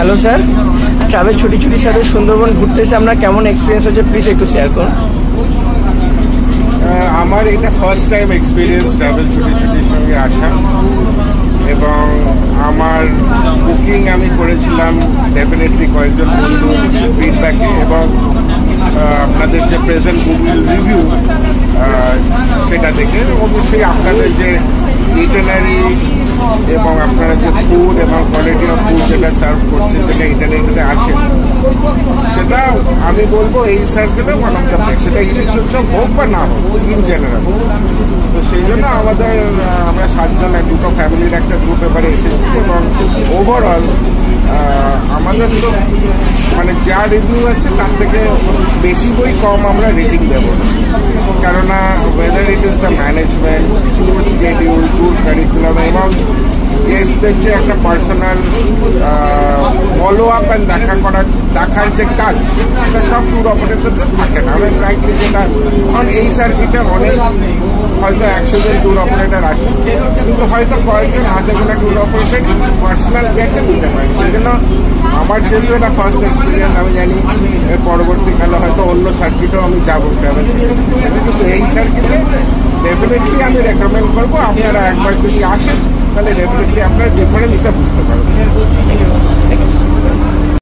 Hello sir, travel ছুটির সাথে সুন্দরবন ঘুরতে এসে আপনার কেমন এক্সপিরিয়েন্স হচ্ছে প্লিজ একটু শেয়ার করুন। আমার এটা ফার্স্ট টাইম এক্সপিরিয়েন্স ট্রাভেল ছুটির সঙ্গে আসা, এবং আমার বুকিং আমি করেছিলাম ডেফিনেটলি কয়েকজন বন্ধু ফিডব্যাকে, এবং আপনাদের যে প্রেজেন্ট গুগল রিভিউ সেটা দেখে অবশ্যই আপনাদের যে ইটানারি এবং আপনারা যে ফুড এবং কোয়ালিটি অফ ফুড যেটা সার্ভ করছেন, যেটা ইন্টারনেটে আছে, সেটা আমি বলবো এই সার্কেলে ওয়ান অফ দ্য বেস্ট। সেটা ইলিশ উৎসব হোক বা না হোক, ইন জেনারেল। তো সেই জন্য আমরা 7 জন দুটো ফ্যামিলির একটা গ্রুপ এবারে এসেছি, এবং ওভারঅল আমাদের তো মানে যা রিভিউ আছে তার থেকে বেশি বই কম আমরা রেটিং দেবো, কেননা weather it is the management, tour schedule, tour curriculum এবং গেস্টদের যে একটা পার্সোনাল ফলো আপ অ্যান্ড দেখার যে কাজ, এটা সব ট্যুর অপারেটরদের থাকে না। আমি ফ্র্যাঙ্কলি যেটা, কারণ এই সার্কিটে অনেক হয়তো 100 জন ট্যুর অপারেটর আছে, কিন্তু হয়তো কয়েকজন হাতে গোনা ট্যুর অপারেটর পার্সোনাল কেয়ারটা নিতে পারে। সেই জন্য আমার যেহেতু এটা ফার্স্ট এক্সপিরিয়েন্স, আমি জানি এর পরবর্তীকালে হয়তো অন্য সার্কিটেও আমি যাবো ট্রাভেল, কিন্তু এই সার্কিটে ডেফিনেটলি আমি রেকমেন্ড করবো আপনারা একবার যদি আসেন তাহলে ডেফিনেটলি আপনার ডিফারেন্সটা বুঝতে পারবেন।